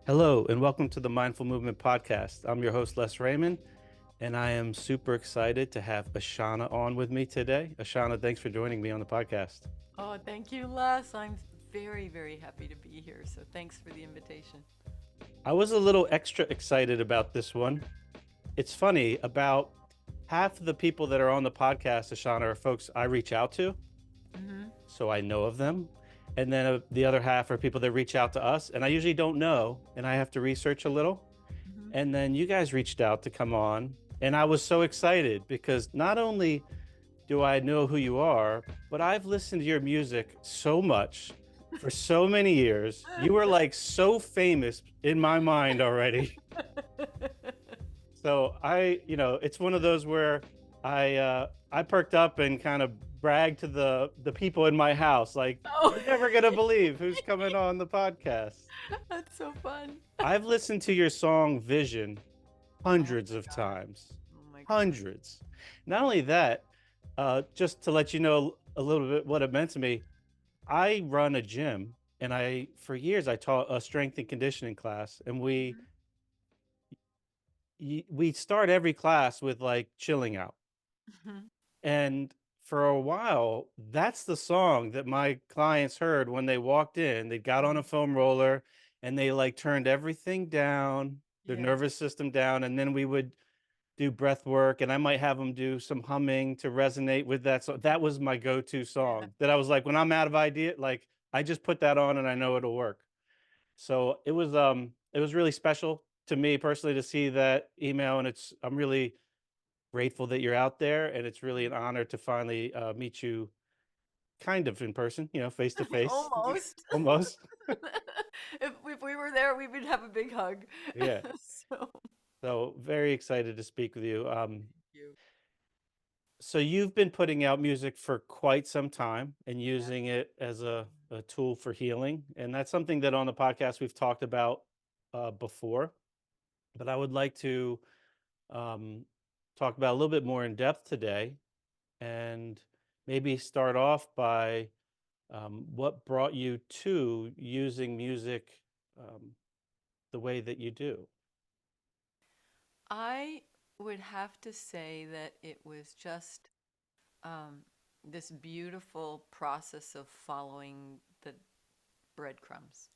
Hello, and welcome to the Mindful Movement Podcast. I'm your host, Les Raymond, and I am super excited to have Ashana on with me today. Ashana, thanks for joining me on the podcast. Oh, thank you, Les. I'm very, very happy to be here. So thanks for the invitation. I was a little extra excited about this one. It's funny, about half of the people that are on the podcast, Ashana, are folks I reach out to, Hmm. so I know of them. And then the other half are people that reach out to us, and I usually don't know, and I have to research a little. Hmm. And then you guys reached out to come on, and I was so excited because not only do I know who you are, but I've listened to your music so much for so many years. You were like so famous in my mind already. So it's one of those where I perked up and kind of bragged to the people in my house, like, Oh, you're never gonna believe who's coming on the podcast. that's so fun. I've listened to your song Vision Oh hundreds my of God. times, Oh my God. hundreds. Not only that, just to let you know a little bit what it meant to me, I run a gym, and for years, I taught a strength and conditioning class, and we start every class with like chilling out. Mhm. And for a while, that's the song that my clients heard when they walked in. They got on a Mhm. foam roller and they like turned everything down, their Yeah. nervous system down, and then we would do breath work, and I might have them do some humming to resonate with that. So that was my go-to Yeah. song that I was like, when I'm out of idea, like I just put that on and I know it'll work. So it was really special to me personally to see that email, and I'm really grateful that you're out there, and it's really an honor to finally meet you kind of in person, face to face. Almost. Almost. If we were there, we would have a big hug. Yeah. So So very excited to speak with you. you. So you've been putting out music for quite some time and Yeah. using it as a tool for healing. And that's something that on the podcast we've talked about before. But I would like to um, talk about a little bit more in depth today, and maybe start off by what brought you to using music um, the way that you do. I would have to say that it was just um, this beautiful process of following the breadcrumbs.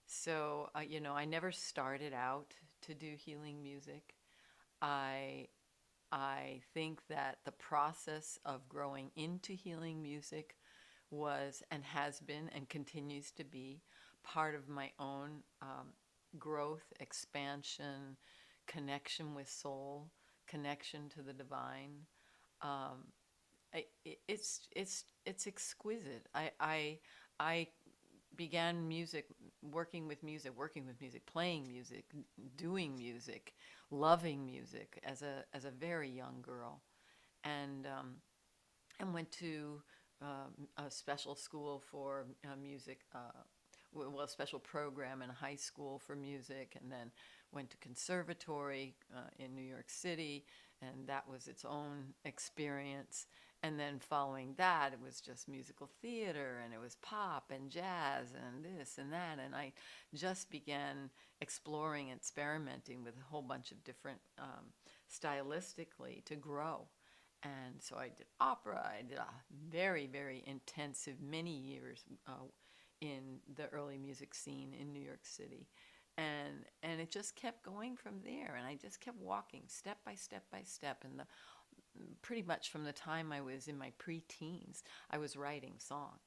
So, I never started out to do healing music. I I think that the process of growing into healing music was and has been and continues to be part of my own growth, expansion, connection with soul, connection to the divine. Um, it's exquisite. I began working with music, playing music, doing music, loving music as a very young girl, and went to a special school for music. Well, a special program in high school for music, and then went to conservatory in New York City, and that was its own experience. And then following that, it was just musical theater, and it was pop and jazz and this and that. And I just began exploring, experimenting with a whole bunch of different stylistically to grow. And so I did opera. I did a very, very intensive many years in the early music scene in New York City. And it just kept going from there. And I just kept walking step by step by step. And pretty much from the time I was in my preteens, I was writing songs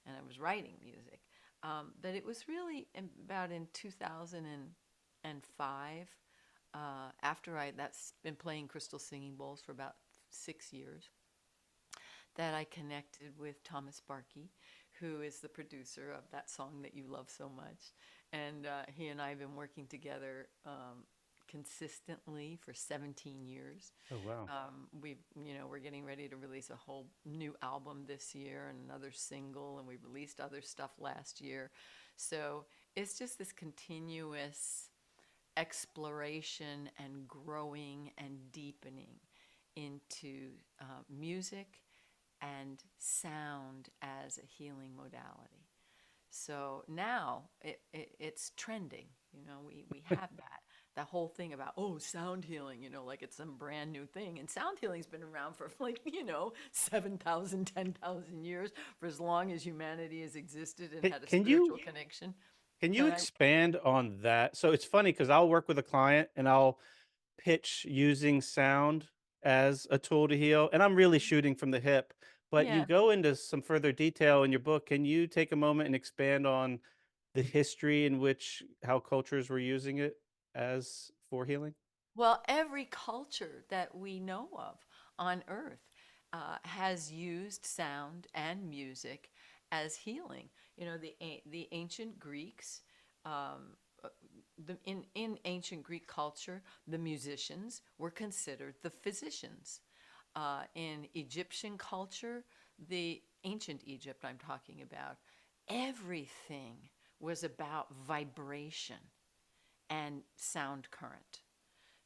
and I was writing music. But it was really about in 2005, after that's been playing Crystal Singing Bowls for about 6 years, that I connected with Thomas Barkey, who is the producer of that song that you love so much. And he and I have been working together consistently for 17 years. Oh, wow. We're getting ready to release a whole new album this year and another single, and we released other stuff last year. So it's just this continuous exploration and growing and deepening into music and sound as a healing modality. So now it's trending. We have that whole thing about, oh, sound healing, like it's some brand new thing. And sound healing's been around for like, 7,000, 10,000 years, for as long as humanity has existed and Can, had a can you spiritual connection. can you Can I? expand on that? So it's funny because I'll work with a client and I'll pitch using sound as a tool to heal, and I'm really shooting from the hip. But you Yeah. go into some further detail in your book. Can you take a moment and expand on the history in which how cultures were using it as for healing? Well, every culture that we know of on Earth has used sound and music as healing. The ancient Greeks, um, uh, in ancient Greek culture, the musicians were considered the physicians. In Egyptian culture, the ancient Egypt I'm talking about, everything was about vibration and sound current.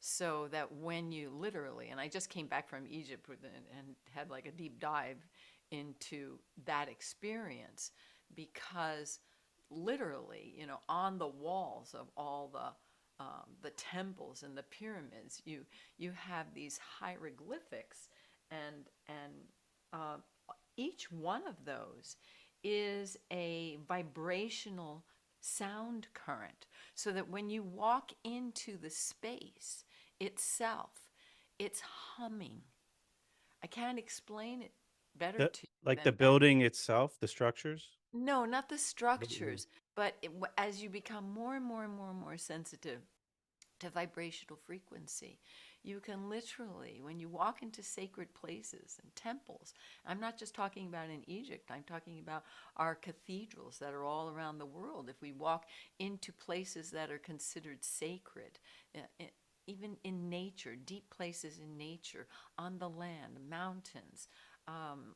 So that when you literally, and I just came back from Egypt and had like a deep dive into that experience, because literally, on the walls of all the temples and the pyramids, you have these hieroglyphics, and uh, each one of those is a vibrational sound current, so that when you walk into the space itself, it's humming. I can't explain it better The to you like the than that. building itself, the structures? No, not the Mm. structures, but as you become more and more and more and more sensitive to vibrational frequency, you can literally, when you walk into sacred places and temples, I'm not just talking about in Egypt, I'm talking about our cathedrals that are all around the world. If we walk into places that are considered sacred, even in nature, deep places in nature, on the land, mountains, um,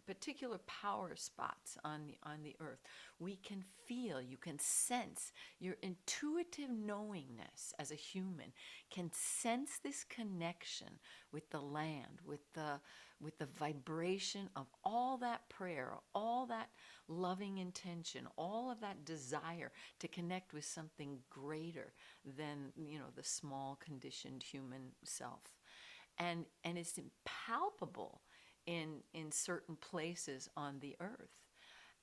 particular power spots on the earth, we can feel, you can sense, your intuitive knowingness as a human can sense this connection with the land, with the vibration of all that prayer, all that loving intention, all of that desire to connect with something greater than, the small conditioned human self. And it's impalpable in certain places on the earth.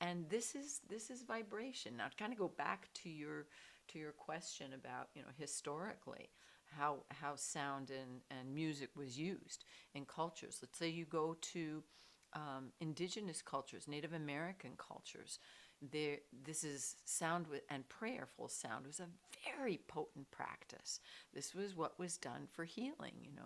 And this is vibration. Now, to kind of go back to your question about, historically, how sound and music was used in cultures. Let's say you go to indigenous cultures, Native American cultures. This is sound and prayerful sound was a very potent practice. This was what was done for healing.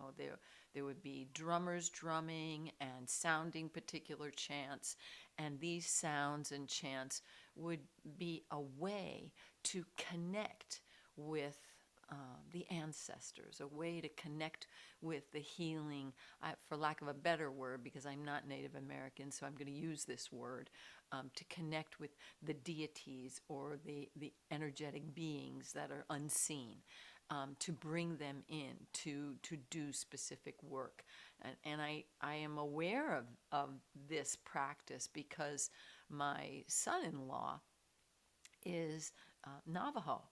There would be drummers drumming and sounding particular chants, and these sounds and chants would be a way to connect with the ancestors, a way to connect with the healing, for lack of a better word, because I'm not Native American, so I'm going to use this word, to connect with the deities or the energetic beings that are unseen, to bring them in to do specific work. And I am aware of this practice because my son-in-law is Navajo,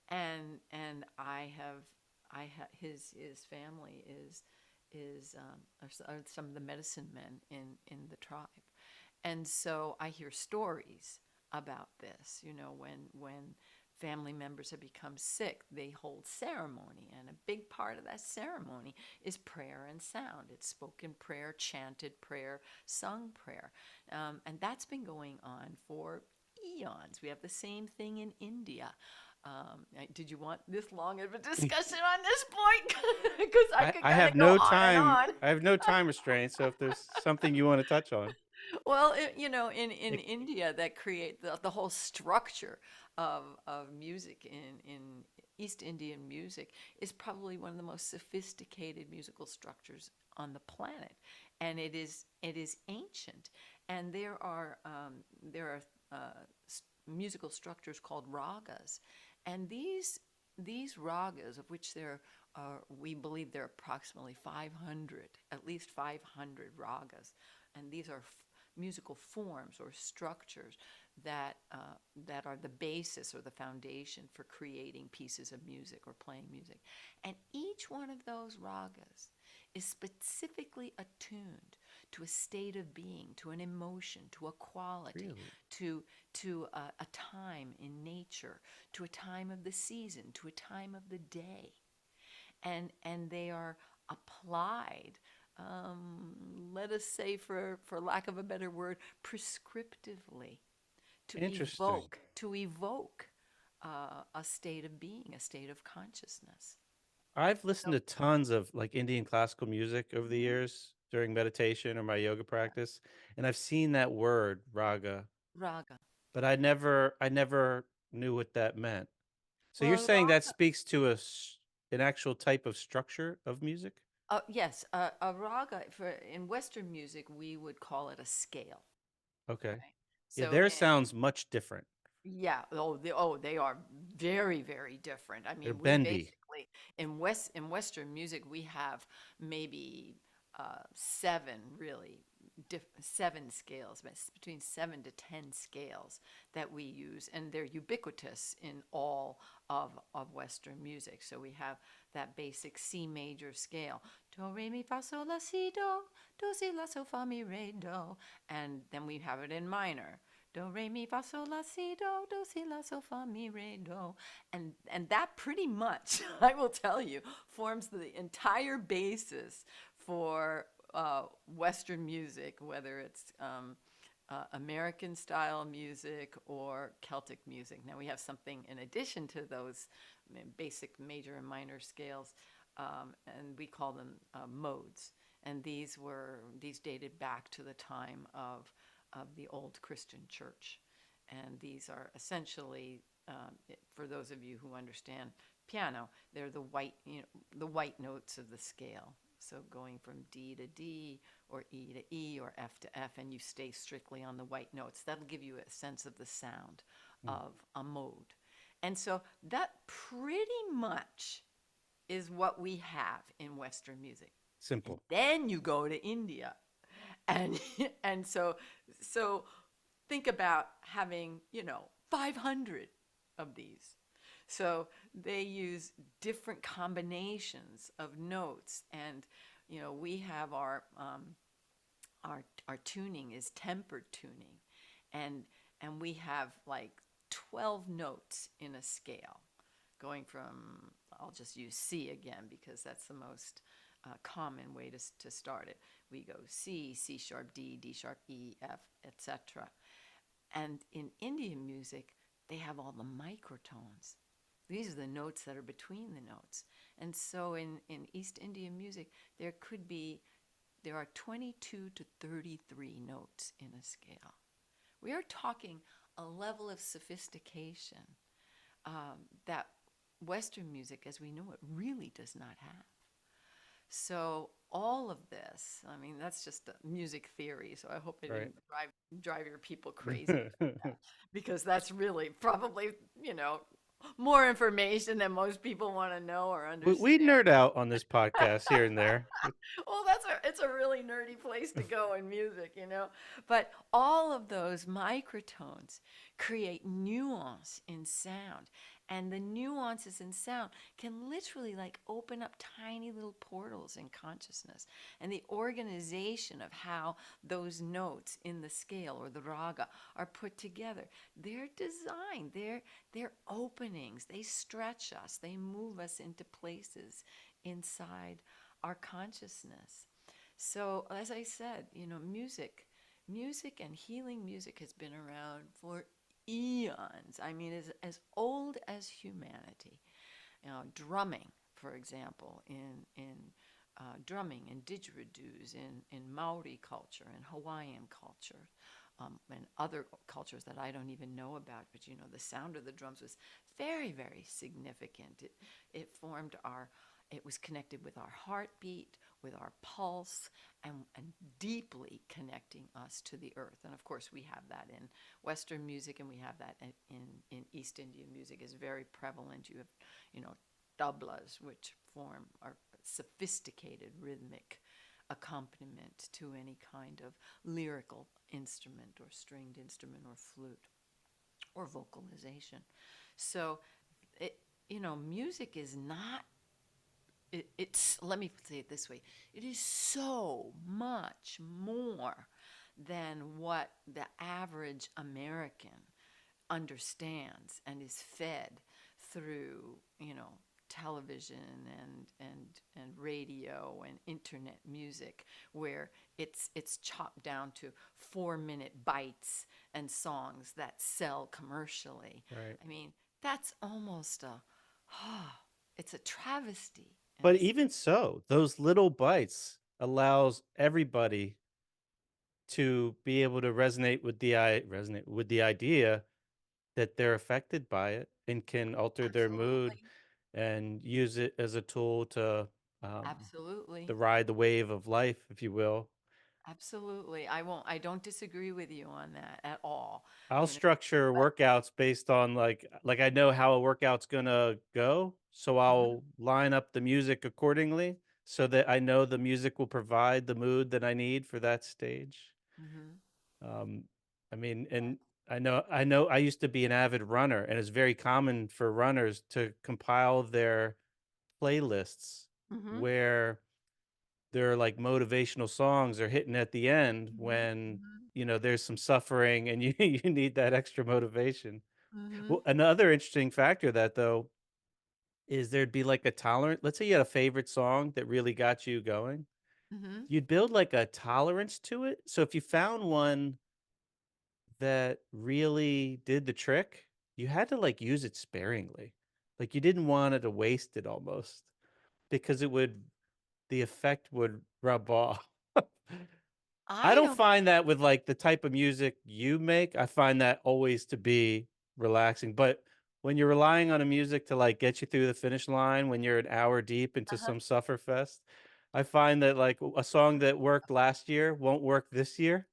and his family are some of the medicine men in the tribe, and so I hear stories about this. When family members have become sick, they hold ceremony, and a big part of that ceremony is prayer and sound. It's spoken prayer, chanted prayer, sung prayer, and that's been going on for eons. We have the same thing in India. Did you want this long of a discussion on this point? Because I could I kind have of go no on and time. on. I have no time restraint. So if there's something you want to touch on, Well, in it, India, that create the whole structure of music in East Indian music is probably one of the most sophisticated musical structures on the planet, and it is ancient, and there are musical structures called ragas, and these ragas, of which we believe there are approximately 500, at least 500 ragas, and these are musical forms or structures that are the basis or the foundation for creating pieces of music or playing music. And each one of those ragas is specifically attuned to a state of being, to an emotion, to a quality, Really? to a time in nature, to a time of the season, to a time of the day, and they are applied. Let us say, for lack of a better word, prescriptively Interesting. to evoke a state of being, a state of consciousness. I've listened So, to tons of like Indian classical music over the mhm, years during meditation or my yoga practice, and I've seen that word raga, raga. but I never knew what that meant. So you're Well, saying that speaks to an actual type of structure of music? yes, a raga for in Western music we would call it a scale. Okay. Okay, Yeah, so theirs sounds much different. yeah, they are very, very different. I They're mean, we bendy. basically in Western music we have maybe seven really seven scales, but it's between 7 to 10 scales that we use, and they're ubiquitous in all of Western music. So we have that basic C major scale, do re mi fa sol la si do si la so fa mi re do, and then we have it in minor. Do re mi fa sol la si do si la so fa mi re do, and that pretty much, I will tell you, forms the entire basis for Western music, whether it's American style music or Celtic music. Now we have something in addition to those basic major and minor scales, and we call them modes. And these dated back to the time of the old Christian church. And these are essentially, for those of you who understand piano, they're the white notes of the scale. So going from D to D or E to E or F to F, and you stay strictly on the white notes. That'll give you a sense of the sound Mm, of a mode. And so that pretty much is what we have in Western music. And simple. then you go to India, and and so think about having 500 of these. So they use different combinations of notes, and we have our tuning is tempered tuning, and we have like 12 notes in a scale, going from, I'll just use C again because that's the most common way to start it. We go C, C sharp, D, D sharp, E, F, etc. And in Indian music, they have all the microtones. These are the notes that are between the notes. And so in East Indian music, there are 22 to 33 notes in a scale. We are talking a level of sophistication that Western music, as we know it, really does not have. So all of this, I mean, that's just music theory. So I hope I Right. didn't drive your people crazy with that, because that's really probably you know more information than most people want to know or We understand. nerd out on this podcast here and there. Well, it's a really nerdy place to go in music. But all of those microtones create nuance in sound. And the nuances in sound can literally like open up tiny little portals in consciousness. And the organization of how those notes in the scale or the raga are put together, they're designed, they're openings, they stretch us, they move us into places inside our consciousness. So, as I said, music and healing music has been around for eons. I mean, as old as humanity. Drumming, for example, in drumming and didgeridoos in Maori culture and Hawaiian culture, and other cultures that I don't even know about. But the sound of the drums was very, very significant. It was connected with our heartbeat, with our pulse, and deeply connecting us to the earth. And of course, we have that in Western music, and we have that in East Indian music. Is very prevalent. You have, tablas, which form our sophisticated rhythmic accompaniment to any kind of lyrical instrument or stringed instrument or flute. or vocalization. So, it, music is not, it's, let me say it this way, it is so much more than what the average American understands and is fed through, television and radio and internet music, where it's chopped down to 4-minute bites and songs that sell commercially. Right. I mean, that's almost it's a travesty in But a even so, those little bites allows everybody to be able to resonate with the idea that they're affected by it and can alter their mood Absolutely. and use it as a tool um, to Absolutely. ride the wave of life, if you will. Absolutely. I don't disagree with you on that at all. I'll You know, structure but workouts based on like I know how a workout's gonna go, so mhm, I'll line up the music accordingly so that I know the music will provide the mood that I need for that stage. mhm. Um, I mean, and I know I used to be an avid runner, and it's very common for runners to compile their playlists Mhm. where their like motivational songs are hitting at the end Mhm. when Mhm. there's some suffering and you need that extra motivation. Mhm. Well, another interesting factor that though is there'd be like a tolerant. Let's say you had a favorite song that really got you going. Mhm. You'd build like a tolerance to it. So if you found one that really did the trick, you had to like use it sparingly. Like you didn't want it to waste it almost because the effect would rub off. I I don't don't find that with like the type of music you make. I find that always to be relaxing. But when you're relying on a music to like get you through the finish line when you're an hour deep into uh-huh. some sufferfest, I find that like a song that worked last year won't work this year.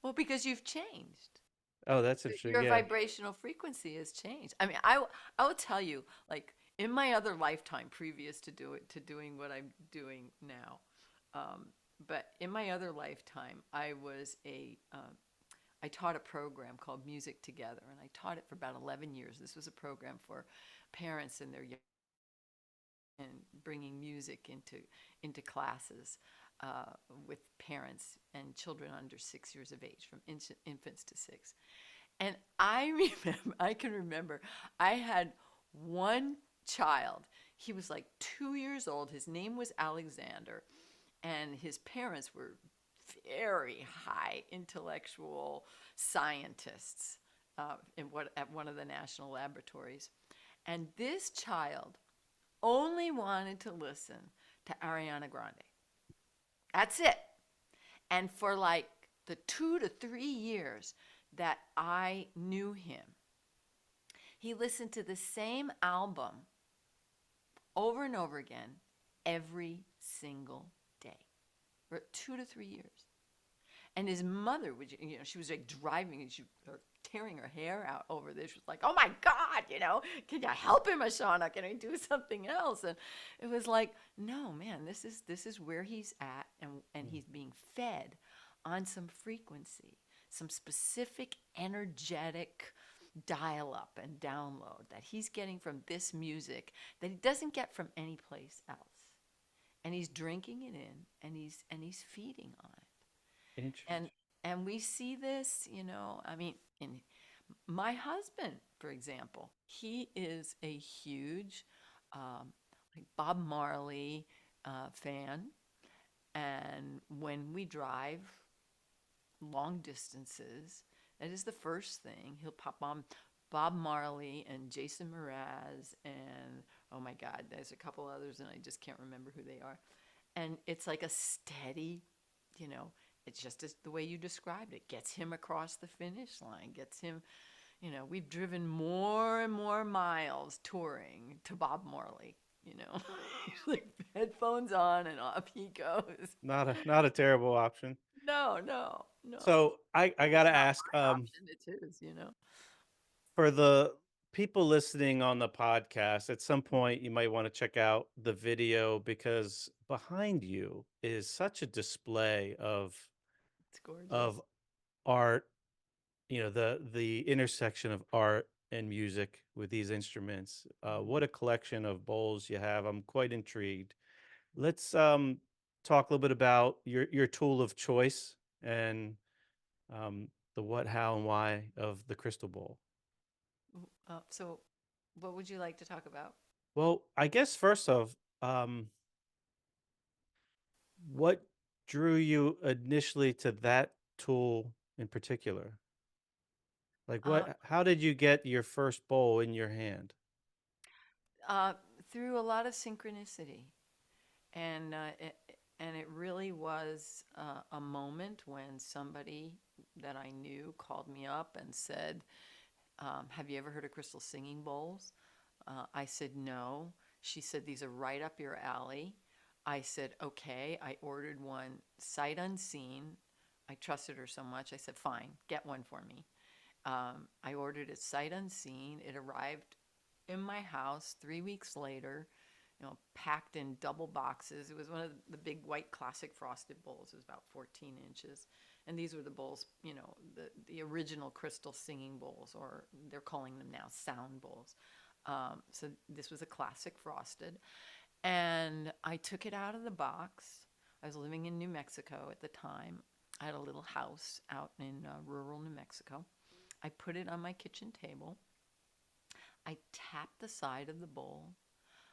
Well, because you've changed. Oh, that's interesting. Your Yeah. vibrational frequency has changed. I mean, I will tell you, like in my other lifetime previous to doing what I'm doing now, um, but in my other lifetime, I taught a program called Music Together, and I taught it for about 11 years. This was a program for parents and their young and bringing music into classes uh, with parents and children under 6 years of age, from infants to six. And I can remember, I had one child. He was like 2 years old. His name was Alexander, and his parents were very high intellectual scientists at one of the national laboratories. And this child only wanted to listen to Ariana Grande. That's it. And for like the 2 to 3 years that I knew him, he listened to the same album over and over again every single day for 2 to 3 years. And his mother would, she was like driving and she was tearing her hair out over this. She was like, "Oh my God, can you help him, Ashana? Can I do something else?" And it was like, no, man, this is where he's at, and he's being fed on some frequency, some specific energetic dial up and download that he's getting from this music that he doesn't get from any place else. And he's drinking it in, and he's feeding on it. Interesting. And we see this, I mean, in my husband, for example, he is a huge like Bob Marley fan. And when we drive long distances, that is the first thing. He'll pop on Bob Marley and Jason Mraz and, oh my God, there's a couple others and I just can't remember who they are. And it's like a steady, you know, it's just as the way you described it, gets him across the finish line, gets him, we've driven more and more miles touring to Bob Marley, like headphones on and off he goes. Not a terrible option. No, no, no. So I It's gotta not ask, my option, it's his. for the people listening on the podcast, at some point you might want to check out the video because behind you is such a display It's gorgeous. of art the intersection of art and music with these instruments. Mhm. What a collection of bowls you have. I'm quite intrigued. Let's talk a little bit about your tool of choice and the what, how, and why of the crystal bowl. So, what would you like to talk about? Well, I guess first off, what drew you initially to that tool in particular? Like Uh, how did you get your first bowl in your hand? uh, Through a lot of synchronicity, and it really was a moment when somebody that I knew called me up and said, "Have you ever heard of crystal singing bowls?" I said, "No." She said, "These are right up your alley." I said, "Okay." I ordered one sight unseen. I trusted her so much. I said, "Fine, get one for me." I ordered it sight unseen. It arrived in my house 3 weeks later, packed in double boxes. It was one of the big white classic frosted bowls. It was about 14 inches. And these were the bowls, the original crystal singing bowls, or they're calling them now sound bowls. So this was a classic frosted. And I took it out of the box. I was living in New Mexico at the time. I had a little house out in rural New Mexico. I put it on my kitchen table. I tapped the side of the bowl.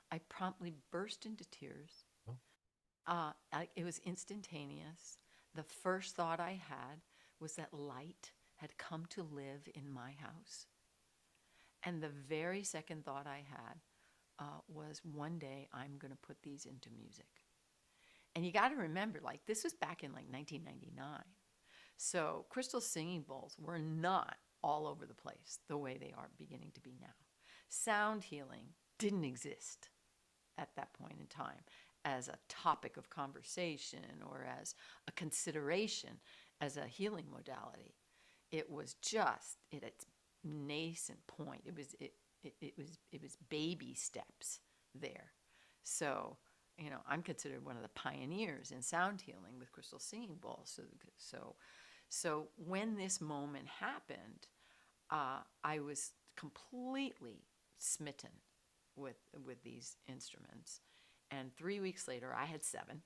I promptly burst into tears. Oh. It was instantaneous. The first thought I had was that light had come to live in my house. And the very second thought I had was, one day I'm going to put these into music. And you got to remember, like, this was back in like 1999. So crystal singing bowls were not all over the place the way they are beginning to be now. Sound healing didn't exist at that point in time as a topic of conversation or as a consideration as a healing modality. It was just at its nascent point. It was baby steps there. So, I'm considered one of the pioneers in sound healing with crystal singing bowls. So when this moment happened, I was completely smitten with these instruments. And 3 weeks later, I had seven.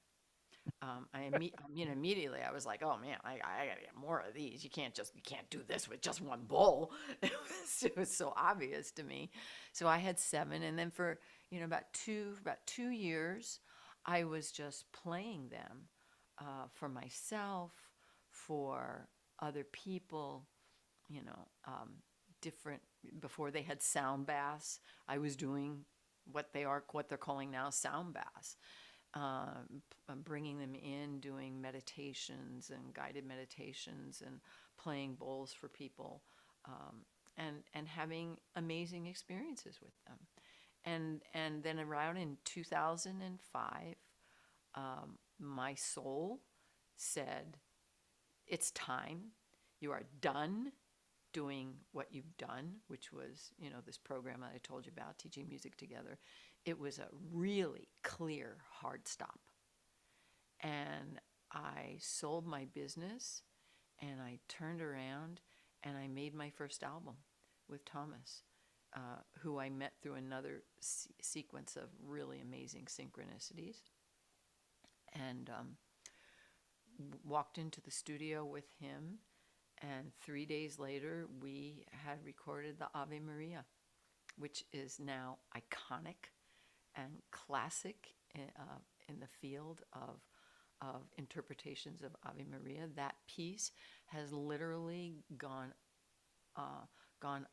Immediately I was like, oh man, I gotta get more of these. You can't do this with just one bowl. It was so obvious to me. So I had seven, and then for about 2 years, I was just playing them for myself, for other people, you know, um, different. Before they had sound baths, I was doing what they're calling now sound baths, bringing them in, doing meditations and guided meditations, and playing bowls for people, and having amazing experiences with them. And then around in 2005, my soul said, "It's time. You are done doing what you've done," which was, this program that I told you about, teaching music together. It was a really clear, hard stop. And I sold my business, and I turned around and I made my first album with Thomas, who I met through another sequence of really amazing synchronicities. And walked into the studio with him, and 3 days later, we had recorded the Ave Maria, which is now iconic and classic in the field of interpretations of Ave Maria. That piece has literally gone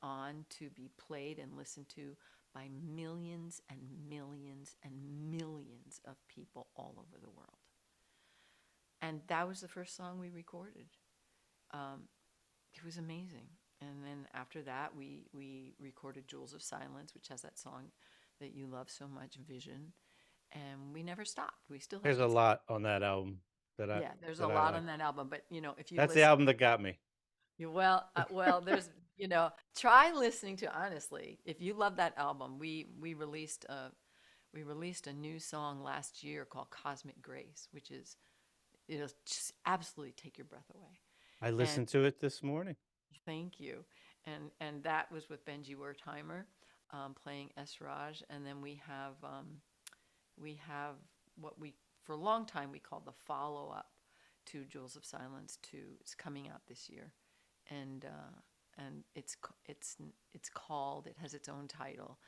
on to be played and listened to by millions and millions and millions of people all over the world. And that was the first song we recorded. Um, it was amazing. And then after that, we recorded Jewels of Silence, which has that song that you love so much, Vision. And we never stopped. We still There's a haven't. lot on that album that I Yeah, there's a that I lot like. on that album. But if you That's the listen, album that got me. there's try listening to, honestly. If you love that album, we released a new song last year called Cosmic Grace, which is, it'll just absolutely take your breath away. I And listened to it this morning. Thank you. And that was with Benji Wertheimer, playing Esraj, and then we have what we for a long time we called the follow up to Jewels of Silence 2. It's coming out this year, and it's called, it has its own title,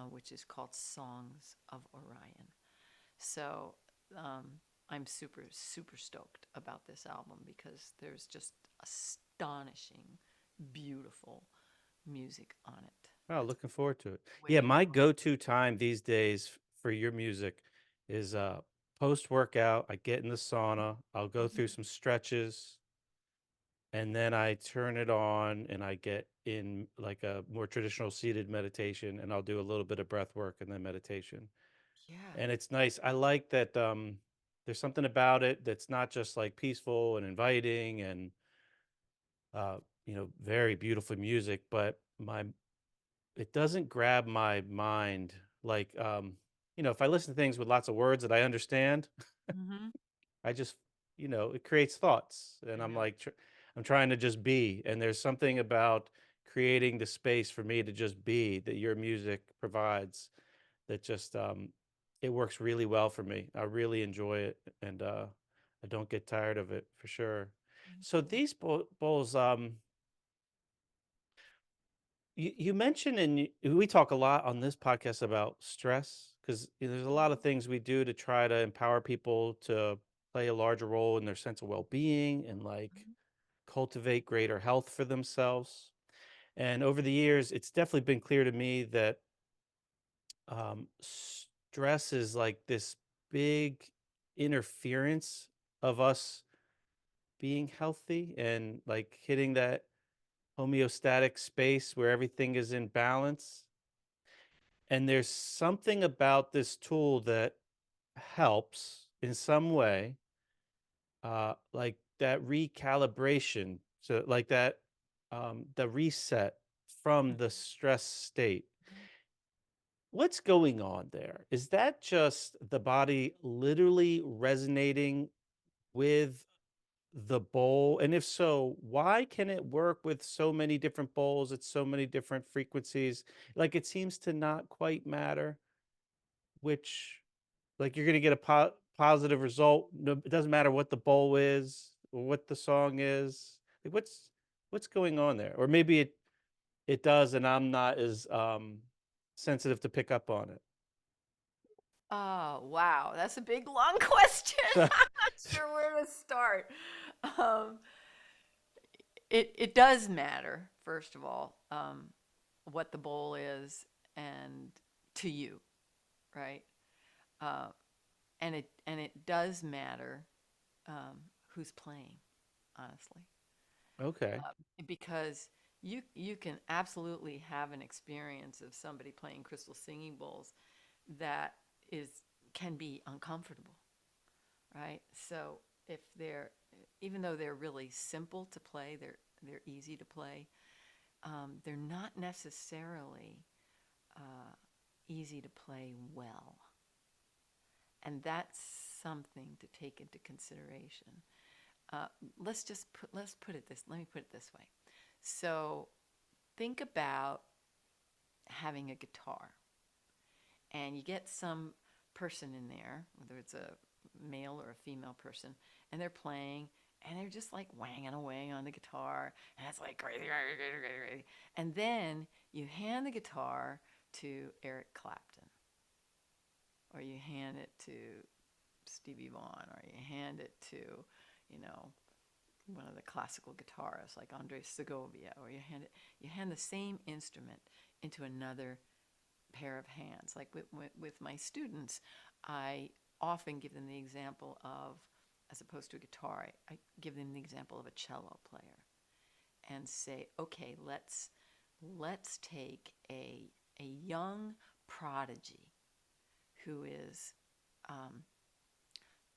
which is called Songs of Orion. So I'm super stoked about this album because there's just astonishing, beautiful music on it. Oh, That's looking forward to it. Yeah, way my more. go-to time these days for your music is post workout. I get in the sauna, I'll go through Mhm. some stretches, and then I turn it on and I get in like a more traditional seated meditation, and I'll do a little bit of breath work and then meditation. Yeah. And it's nice. I like that there's something about it that's not just like peaceful and inviting and uh, very beautiful music, but my it doesn't grab my mind like if I listen to things with lots of words that I understand, Hmm. I just it creates thoughts, and I I'm know. like I'm trying to just be, and there's something about creating the space for me to just be that your music provides that just it works really well for me. I really enjoy it, and I don't get tired of it for sure. Thank So you. these bowls, you mentioned, and we talk a lot on this podcast about stress because there's a lot of things we do to try to empower people to play a larger role in their sense of well-being and like Mhm. cultivate greater health for themselves. And over the years, it's definitely been clear to me that stress is like this big interference of us being healthy and like hitting that homeostatic space where everything is in balance. And there's something about this tool that helps in some way, like that recalibration, so like that, the reset from the stress state. Mhm. What's going on there? Is that just the body literally resonating with the bowl? And if so, why can it work with so many different bowls at so many different frequencies? Like it seems to not quite matter which, like you're gonna get a positive result. No, it doesn't matter what the bowl is or what the song is. Like what's going on there? Or maybe it does, and I'm not as sensitive to pick up on Oh, wow. That's a big, long question. it. I'm not sure where to start. Um, it does matter, first of all, what the bowl is and to you, right? Uh, and it does matter who's playing, honestly, Okay. because you can absolutely have an experience of somebody playing crystal singing bowls that is can be uncomfortable, right? So if they're even though they're really simple to play, they're easy to play. They're not necessarily uh, easy to play well, and that's something to take into consideration. Uh, let's put it this. Let me put it this way. So think about having a guitar, and you get some person in there, whether it's a male or a female person, and they're playing, and they're just like wanging away on the guitar, and it's like crazy, crazy, crazy, crazy, crazy. And then you hand the guitar to Eric Clapton, or you hand it to Stevie Vaughan, or you hand it to, you know, one of the classical guitarists like Andre Segovia, or you hand the same instrument into another pair of hands. Like with my students, I often give them the example of, as opposed to a guitar, I give them the example of a cello player and say, okay, let's take a young prodigy who is um,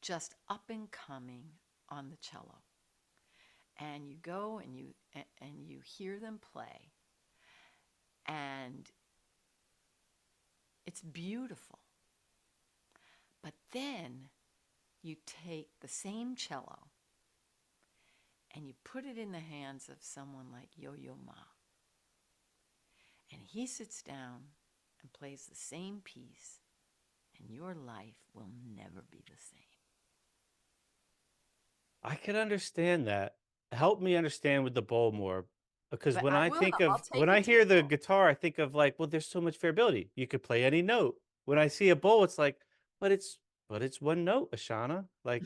just up and coming on the cello, and you go and you hear them play, and it's beautiful. But then you take the same cello and you put it in the hands of someone like Yo-Yo Ma, and he sits down and plays the same piece, and your life will never be the same. I could understand that. Help me understand with the bowl more. Because But when I I will. think I'll of when take you I to the hear the bowl. guitar, I think of like, well, there's so much variability. You could play any note. When I see a bowl, it's like, but it's but it's one note, Ashana. Like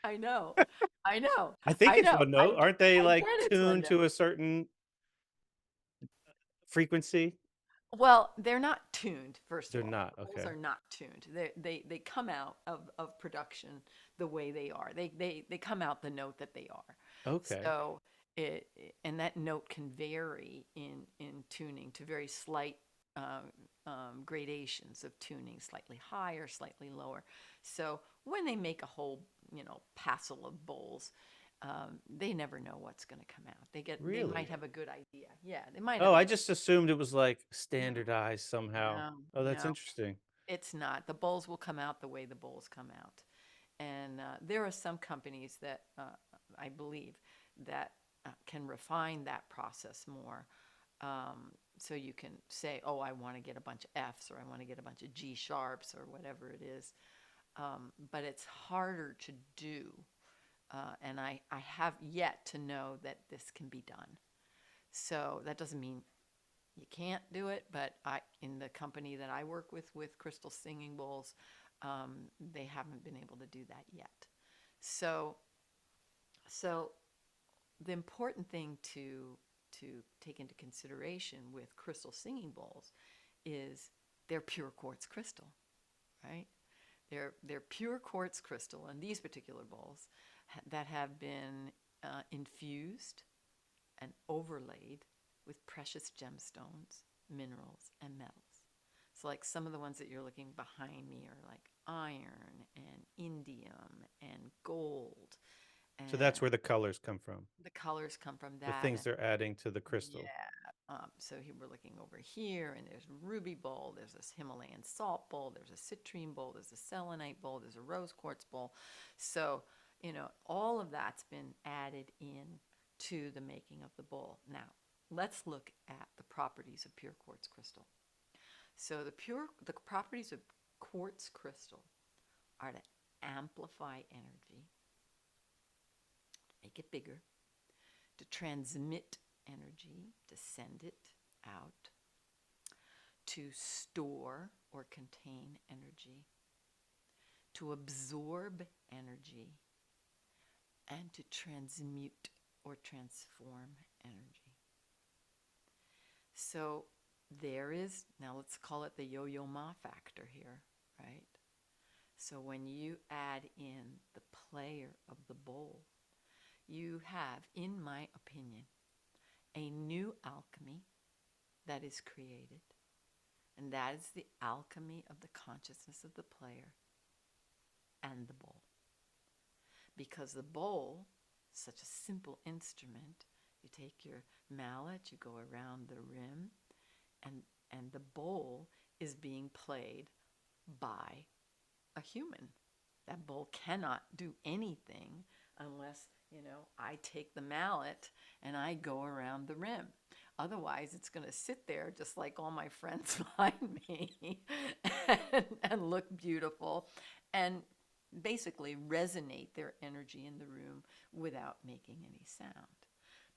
I know. I know. I think I it's know. one note. Aren't they I like get it's one tuned note. to a certain frequency? Well, they're not tuned, first of They're all. not. The bowls Okay. are not tuned. They come out of production the way they are. They come out the note that they are. Okay. So and that note can vary in tuning to very slight uh, gradations of tuning, slightly higher, slightly lower. So when they make a whole, passel of bowls, they never know what's going to come out. They might Really? have a good idea. Yeah, they might Oh, have a I good. just assumed it was like No, standardized somehow. no, Oh, that's no. interesting. It's not. The bowls will come out the way the bowls come out. And there are some companies that I believe that can refine that process more. So you can say, oh, I want to get a bunch of Fs or I want to get a bunch of G sharps or whatever it is. But it's harder to do. And I have yet to know that this can be done. So that doesn't mean you can't do it, but in the company that I work with Crystal Singing Bowls, they haven't been able to do that yet. So, so the important thing to take into consideration with crystal singing bowls is they're pure quartz crystal, right? They're pure quartz crystal, and these particular bowls that have been infused and overlaid with precious gemstones, minerals, and metals. So, like some of the ones that you're looking behind me are like iron and indium and gold, So that's and where the colors come from. the colors come from The that. things And they're adding to the crystal. yeah, so here we're looking over here, and there's ruby bowl, there's this Himalayan salt bowl, there's a citrine bowl, there's a selenite bowl, there's a rose quartz bowl. So, all of that's been added in to the making of the bowl. Now, let's look at the properties of pure quartz crystal. So the properties of quartz crystal are to amplify energy, make it bigger, to transmit energy, to send it out, to store or contain energy, to absorb energy, and to transmute or transform energy. So there is, now let's call it the yo-yo ma factor here, right? So when you add in the player of the bowl, you have, in my opinion, a new alchemy that is created. And that is the alchemy of the consciousness of the player and the bowl. Because the bowl, such a simple instrument, you take your mallet, you go around the rim, and the bowl is being played by a human. That bowl cannot do anything unless, I take the mallet and I go around the rim. Otherwise, it's going to sit there just like all my friends behind me and look beautiful and basically resonate their energy in the room without making any sound.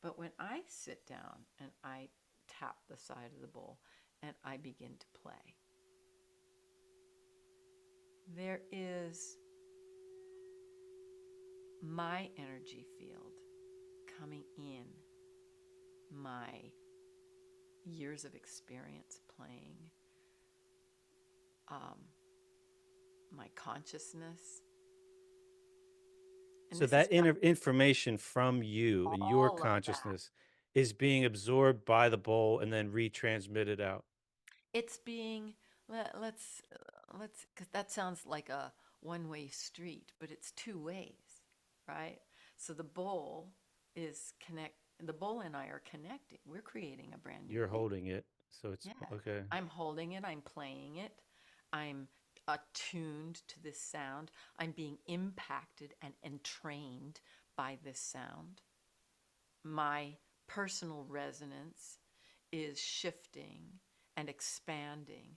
But when I sit down and I tap the side of the bowl and I begin to play, there is my energy field coming in, my years of experience playing, um, my consciousness. And So this is that inner information from you and your all of that. consciousness is being absorbed by the bowl and then retransmitted out. It's being, let's, because that sounds like a one-way street, but it's two ways, right? So the bowl and I are connecting. We're creating a brand new You're thing. holding it. So it's Yeah. okay. I'm holding it, I'm playing it, I'm attuned to this sound, I'm being impacted and entrained by this sound. my personal resonance is shifting and expanding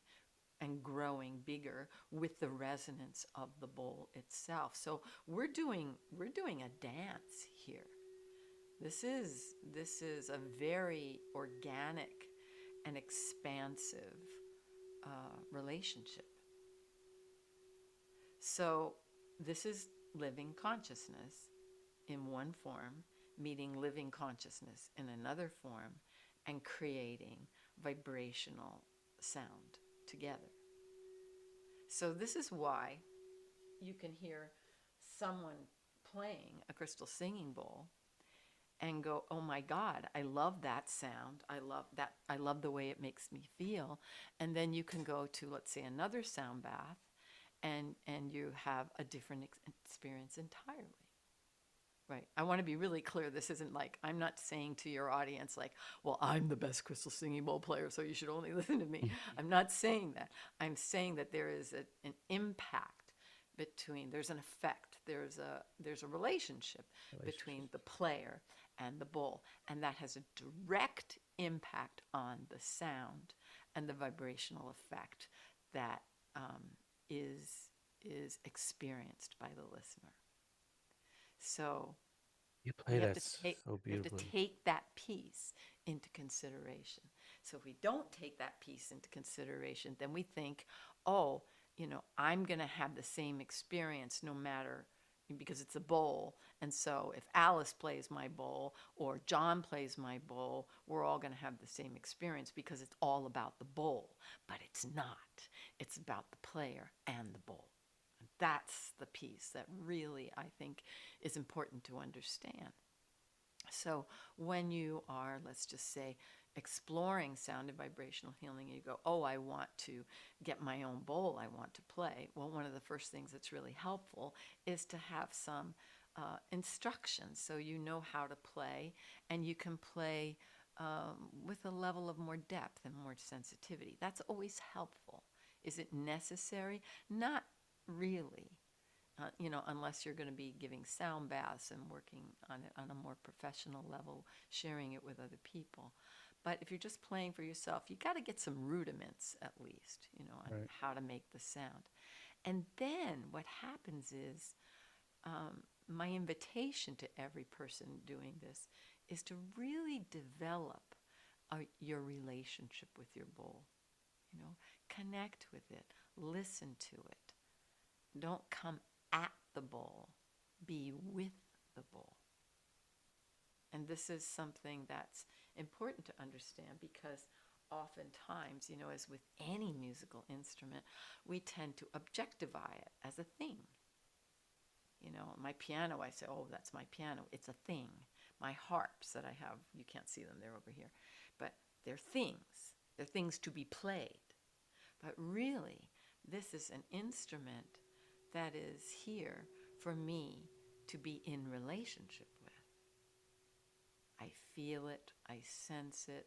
and growing bigger with the resonance of the bowl itself. So we're doing a dance here. This is a very organic and expansive relationship. So this is living consciousness in one form, meeting living consciousness in another form, and creating vibrational sound together. So this is why you can hear someone playing a crystal singing bowl and go, "Oh my God, I love that sound. I love that. I love the way it makes me feel." And then you can go to, let's say, another sound bath, and you have a different experience entirely. Right. I want to be really clear. This isn't like, I'm not saying to your audience, like, well, I'm the best crystal singing bowl player, so you should only listen to me. I'm not saying that. I'm saying that there is an impact between, there's an effect, there's a relationship between the player and the bowl. And that has a direct impact on the sound and the vibrational effect that is experienced by the listener. So You play we have that to take so we have to beautifully. take that piece into consideration. So if we don't take that piece into consideration, then we think, oh, I'm going to have the same experience no matter, because it's a bowl. And so if Alice plays my bowl or John plays my bowl, we're all going to have the same experience because it's all about the bowl. But it's not. It's about the player and the bowl. That's the piece that really, I think, is important to understand. So when you are, let's just say, exploring sound and vibrational healing, you go, oh, I want to get my own bowl, I want to play. Well, one of the first things that's really helpful is to have some instructions so you know how to play, and you can play with a level of more depth and more sensitivity. That's always helpful. Is it necessary? Not really. Unless you're going to be giving sound baths and working on it on a more professional level, sharing it with other people. But if you're just playing for yourself, you got to get some rudiments at least, on Right. how to make the sound. And then what happens is, my invitation to every person doing this is to really develop your relationship with your bowl. Connect with it, listen to it. Don't come at the bowl, be with the bowl. And this is something that's important to understand, because oftentimes, as with any musical instrument, we tend to objectify it as a thing. My piano, I say, oh, that's my piano. It's a thing. My harps that I have, you can't see them, they're over here. But they're things. They're things to be played. But really, this is an instrument that is here for me to be in relationship with. I feel it, I sense it,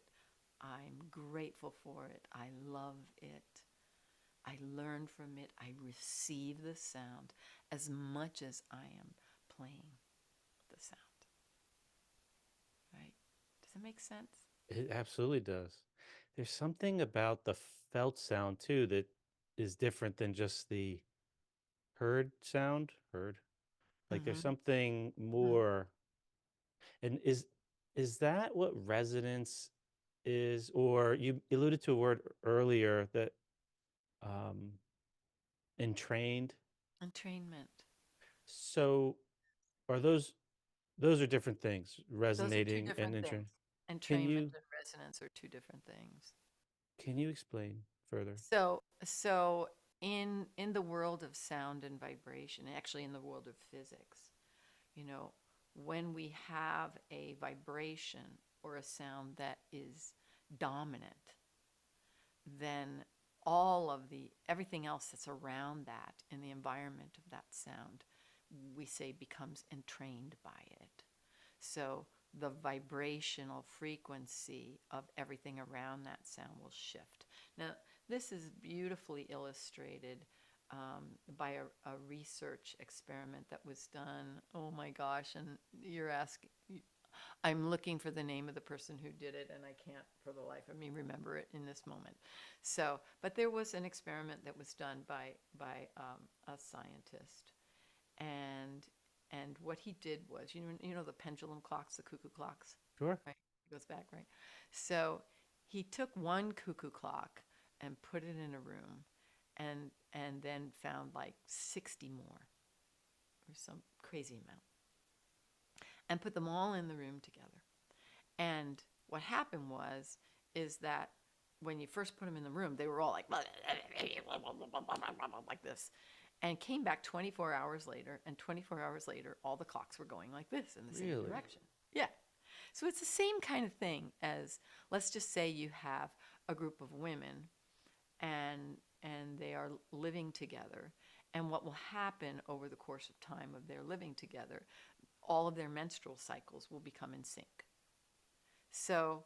I'm grateful for it, I love it, I learn from it, I receive the sound as much as I am playing the sound. Right? Does it make sense? It absolutely does. There's something about the felt sound too that is different than just the heard sound. Heard. Like there's Mm-hmm. something Mm-hmm. more. And is that what resonance is? Or you alluded to a word earlier that um entrained. Entrainment. So are those are different things, Those are two resonating and different things. entrained. Can Entrainment you and resonance are two different things. can you explain further? So in the world of sound and vibration, actually in the world of physics, you know, when we have a vibration or a sound that is dominant, then all of the everything else that's around that in the environment of that sound, we say, becomes entrained by it. So the vibrational frequency of everything around that sound will shift. Now, this is beautifully illustrated by a research experiment that was done. Oh my gosh! And you're asking, I'm looking for the name of the person who did it, and I can't for the life of me remember it in this moment. So, but there was an experiment that was done by a scientist, and what he did was, you know the pendulum clocks, the cuckoo clocks, Sure. right? It goes back, right? So he took one cuckoo clock and put it in a room, and then found like 60 more, or some crazy amount, and put them all in the room together. And what happened was is that when you first put them in the room, they were all like like this, and came back 24 hours later, and 24 hours later, all the clocks were going like this in the same Really? direction. Yeah. So it's the same kind of thing as, let's just say you have a group of women, and they are living together, and what will happen over the course of time of their living together, all of their menstrual cycles will become in sync. So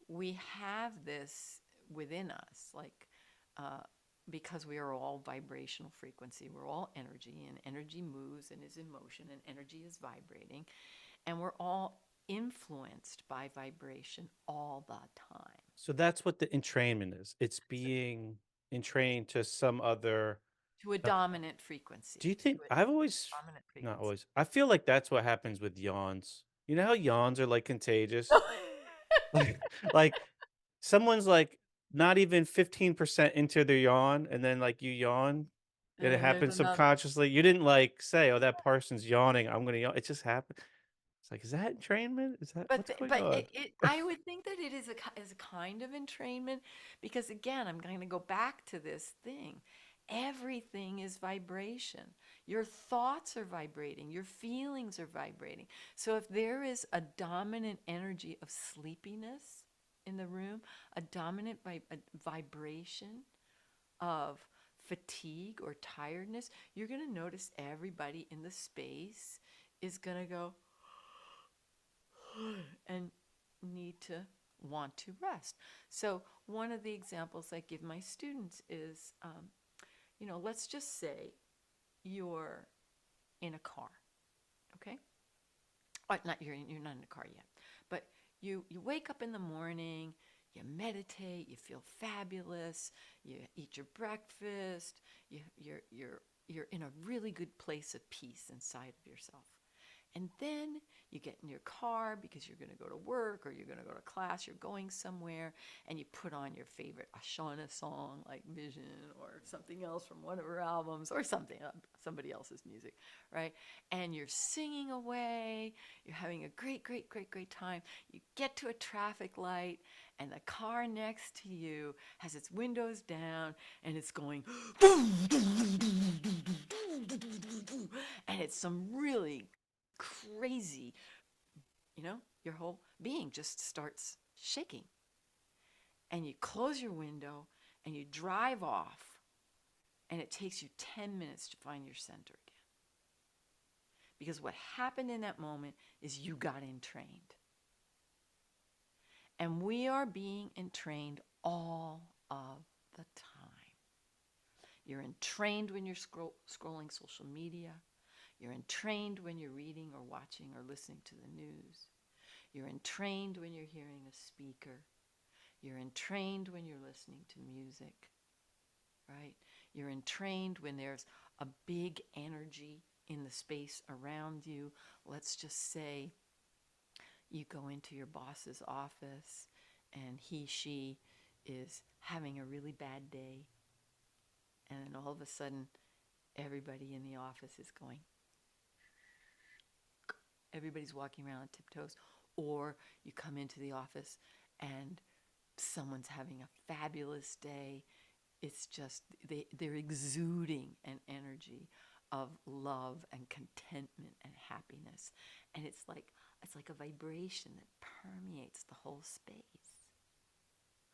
we have this within us, like, uh, because we are all vibrational frequency, we're all energy, and energy moves and is in motion, and energy is vibrating, and we're all influenced by vibration all the time. So that's what the entrainment is. It's So being entrained to some other. to a uh, dominant Do frequency, you to think a I've always, dominant not frequency. always, I feel like that's what happens with yawns. You know how yawns are like contagious? Like, like someone's like not even 15% into their yawn, and then like you yawn, and it And there's happens another. subconsciously. You didn't like say, "Oh, that person's yawning. I'm gonna yawn." It just happened. It's like, is that entrainment? Is that But what's going but on? I would think that it is is a kind of entrainment, because again, I'm going to go back to this thing. Everything is vibration. Your thoughts are vibrating, your feelings are vibrating. So if there is a dominant energy of sleepiness in the room, a dominant a vibration of fatigue or tiredness, you're going to notice everybody in the space is going to go and need to want to rest. So, one of the examples I give my students is, let's just say you're in a car, okay? Not you're not in a car yet, but you wake up in the morning, you meditate, you feel fabulous, you eat your breakfast, you're in a really good place of peace inside of yourself. And then you get in your car because you're going to go to work or you're going to go to class, you're going somewhere, and you put on your favorite Ashana song like Vision or something else from one of her albums, or something, somebody else's music, right? And you're singing away, you're having a great, great, great, great time. You get to a traffic light, and the car next to you has its windows down, and it's going, and it's some really crazy, your whole being just starts shaking. And you close your window and you drive off, and it takes you 10 minutes to find your center again. Because what happened in that moment is you got entrained. And we are being entrained all of the time. You're entrained when you're scrolling social media. You're entrained when you're reading or watching or listening to the news. You're entrained when you're hearing a speaker. You're entrained when you're listening to music, right? You're entrained when there's a big energy in the space around you. Let's just say you go into your boss's office and she is having a really bad day. And then all of a sudden, everybody in the office is going, everybody's walking around on tiptoes. Or you come into the office and someone's having a fabulous day. It's just they're exuding an energy of love and contentment and happiness, and it's like a vibration that permeates the whole space,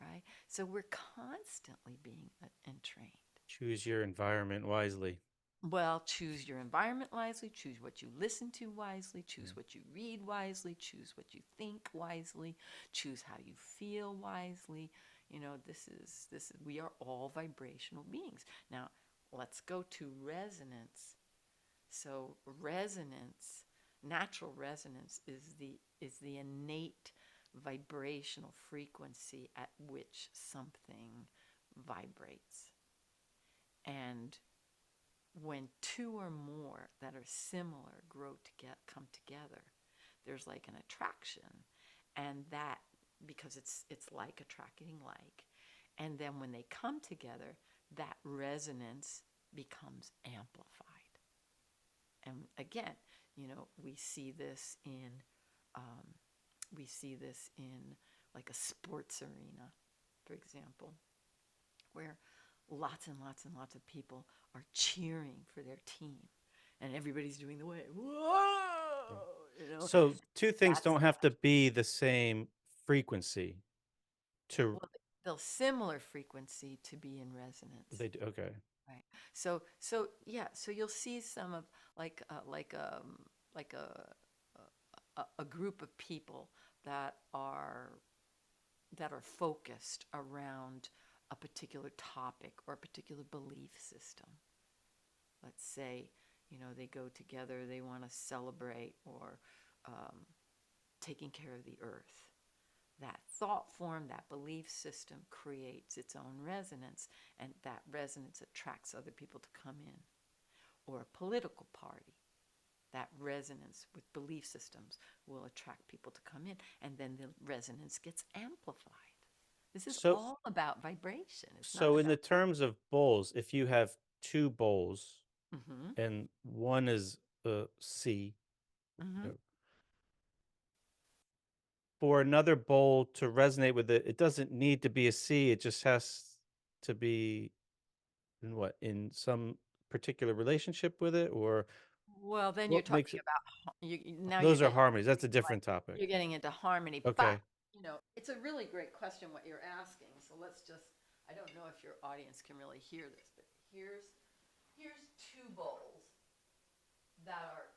right? So we're constantly being entrained. Choose your environment wisely. Well, choose your environment wisely, choose what you listen to wisely, Mm. choose what you read wisely, choose what you think wisely, choose how you feel wisely. This is we are all vibrational beings. Now, let's go to resonance. So, resonance Natural resonance is the innate vibrational frequency at which something vibrates. And when two or more that are similar come together, there's like an attraction, and that, because it's like attracting like, and then when they come together, that resonance becomes amplified. And again, we see this in um, like a sports arena, for example, where lots and lots and lots of people are cheering for their team, and everybody's doing the wave. Whoa! Right. You know, So two things that's don't have to be the same frequency to well, the similar frequency to be in resonance. they do. Okay. Right. So yeah. So you'll see some of like like a group of people that are focused around a particular topic or a particular belief system. Let's say, they go together, they want to celebrate or um, taking care of the earth. That thought form, that belief system creates its own resonance, and that resonance attracts other people to come in. Or a political party, that resonance with belief systems will attract people to come in, and then the resonance gets amplified. This is So all about vibration. It's not so in about. the terms of bowls, if you have two bowls Mm-hmm, and one is C, mm-hmm. you know, for another bowl to resonate with it, it doesn't need to be a C. It just has to be in some particular relationship with it, or Well, then you're what makes talking it? about now you're Those are getting harmonies. That's a like different topic. you're getting into harmony, but Okay. it's a really great question what you're asking. So let's just, I don't know if your audience can really hear this, but here's two bowls that are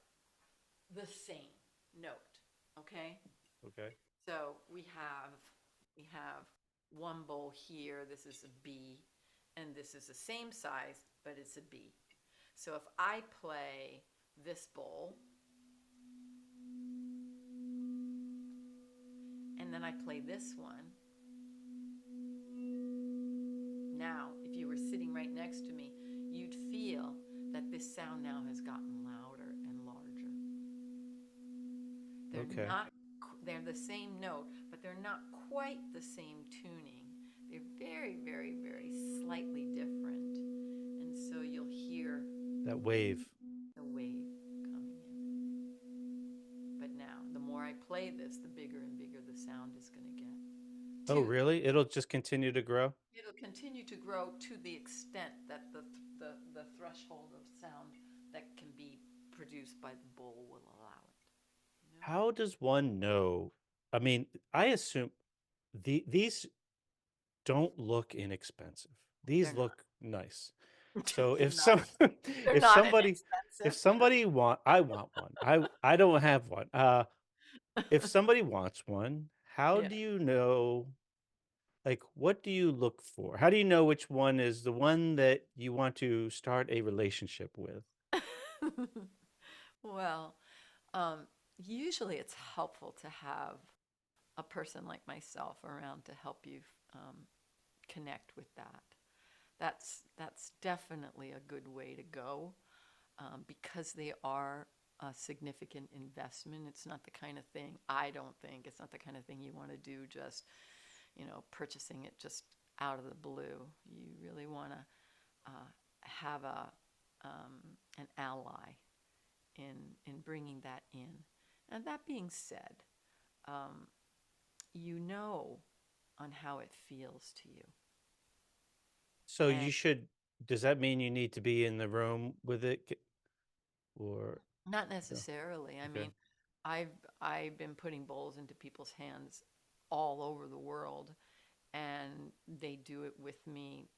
the same note. Okay? Okay. So we have one bowl here. This is a B, and this is the same size, but it's a B. So if I play this bowl, and then I play this one, now if you were sitting right next to me, you'd feel that this sound now has gotten louder and larger. They're Okay. not, they're the same note, but they're not quite the same tuning. They're very, very, very slightly different. And so you'll hear That wave. the wave coming in. But now, the more I play this, the bigger and bigger the sound is going to get. Oh, To really? It'll just continue to grow? It'll continue to grow to the extent that the threshold of sound that can be produced by the bowl will allow it. How does one know? I mean, I assume these don't look inexpensive. These They're look nice. not. So they're if not. some They're if not somebody inexpensive. I want one. I don't have one. If somebody wants one, how Yeah. do you know, like, what do you look for? How do you know which one is the one that you want to start a relationship with? Well, usually it's helpful to have a person like myself around to help you um, connect with that. That's definitely a good way to go, because they are a significant investment. It's not the kind of thing, I don't think, it's not the kind of thing you want to do just, purchasing it just out of the blue. You really want to have an ally in bringing that in. And that being said, um, you know on how it feels to you. So And does that mean you need to be in the room with it or not no? necessarily. I Okay. mean, I've I've been putting bowls into people's hands all over the world, and they do it with me,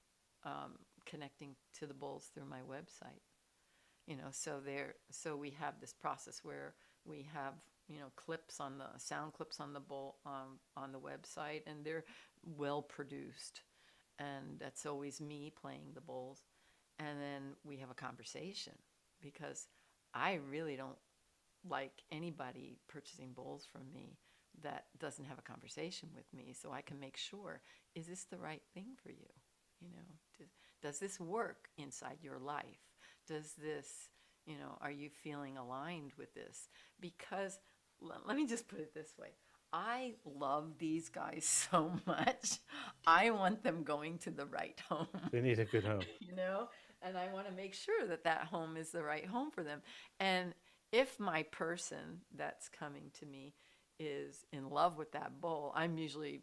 um, connecting to the bowls through my website. So we have this process where we have clips on the sound clips on the bowl, on the website, and they're well produced, and that's always me playing the bowls, and then we have a conversation because I really don't like anybody purchasing bowls from me that doesn't have a conversation with me, so I can make sure, is this the right thing for you? You know, does this work inside your life? Does this, are you feeling aligned with this? Because let me just put it this way. I love these guys so much. I want them going to the right home, They need a good home. you know? And I want to make sure that that home is the right home for them. And if my person that's coming to me is in love with that bowl, I'm usually,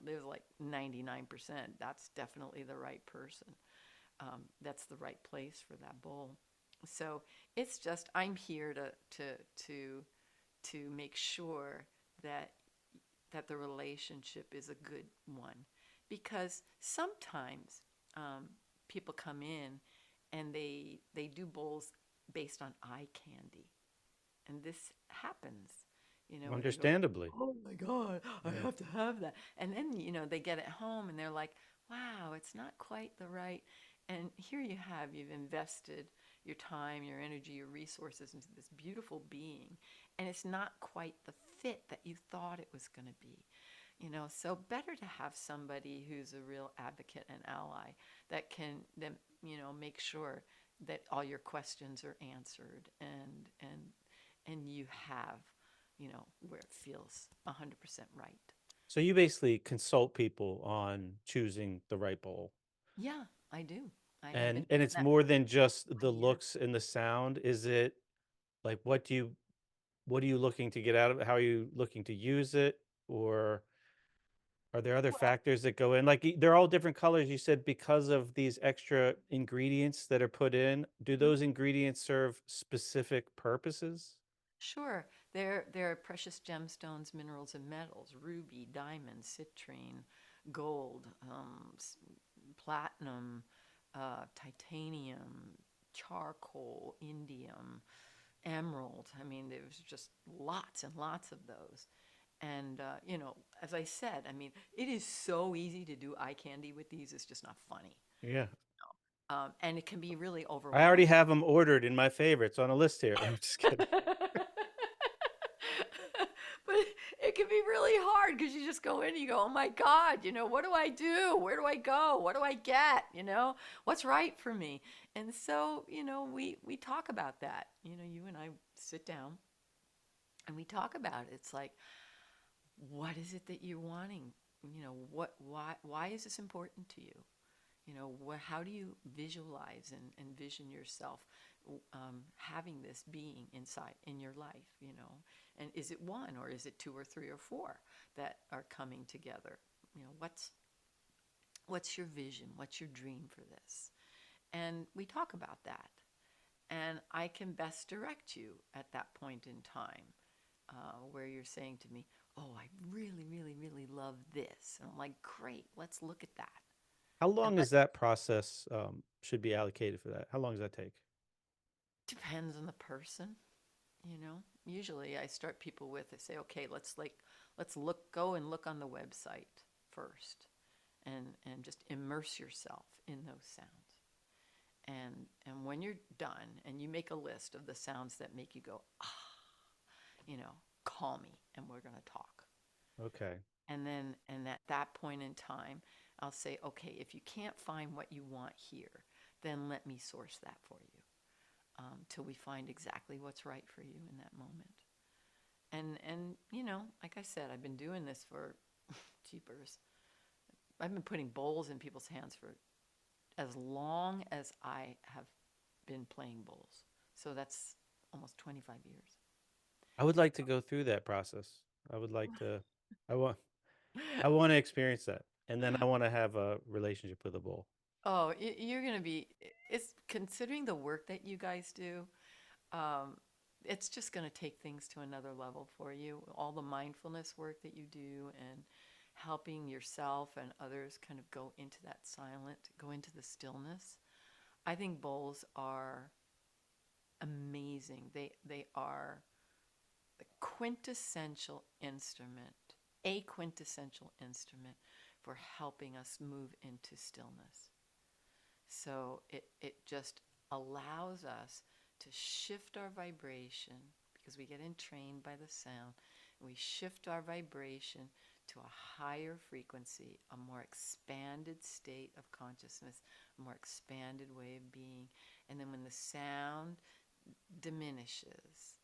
there's like 99%. That's definitely the right person. That's the right place for that bowl. So it's just I'm here to make sure that the relationship is a good one, because sometimes people come in and they do bowls based on eye candy, and this happens, where they go, Understandably. oh my God, I Yeah. have to have that. And then, they get it home and they're like, wow, it's not quite the right. And here you've invested your time, your energy, your resources into this beautiful being, and it's not quite the fit that you thought it was going to be. So better to have somebody who's a real advocate and ally that can then, make sure that all your questions are answered, and you have, where it feels 100% right. So you basically consult people on choosing the right bowl. Yeah, I do. I've been And doing it's that more for than just 20 the years. looks and the sound. Is it like what are you looking to get out of it? How are you looking to use it? Or are there other Well, factors that go in? Like they're all different colors, you said, because of these extra ingredients that are put in. Do mhm. those ingredients serve specific purposes? Sure. There are precious gemstones, minerals, and metals: ruby, diamond, citrine, gold, platinum, titanium, charcoal, indium, emerald. I mean, there's just lots and lots of those. And, as I said, I mean, it is so easy to do eye candy with these. It's just not funny. Yeah. And it can be really I already overwhelming. have them ordered in my favorites on a list here. I'm just kidding. But it can be really hard because you just go in and you go, oh my God, what do I do? Where do I go? What do I get? What's right for me? And so, we talk about that. You and I sit down and we talk about it. It's like, what is it that you're wanting? Why is this important to you? How do you visualize and envision yourself having this being inside in your life? And is it one, or is it two or three or four that are coming together? What's your vision? What's your dream for this? And we talk about that, and I can best direct you at that point in time, where you're saying to me, oh, I really, really, really love this. And I'm like, great, let's look at that. How And long is that process should be allocated for that? How long does that take? depends on the person. Usually I start people with, I say, okay, let's go and look on the website first, and just immerse yourself in those sounds. And when you're done and you make a list of the sounds that make you go, ah, call me and we're going to talk. Okay. And at that point in time, I'll say, okay, if you can't find what you want here, then let me source that for you, till we find exactly what's right for you in that moment. And like I said, I've been doing this for jeepers. I've been putting bowls in people's hands for as long as I have been playing bowls. So that's almost 25 years. I would like to go through that process. I would like to I want I want to experience that. And then I want to have a relationship with a bowl. Oh, you're going to be, it's considering the work that you guys do, um, it's just going to take things to another level for you. All the mindfulness work that you do, and helping yourself and others kind of go into that silent, go into the stillness. I think bowls are amazing. They are the quintessential instrument, a quintessential instrument for helping us move into stillness. So it just allows us to shift our vibration, because we get entrained by the sound. And we shift our vibration to a higher frequency, a more expanded state of consciousness, a more expanded way of being. And then when the sound diminishes,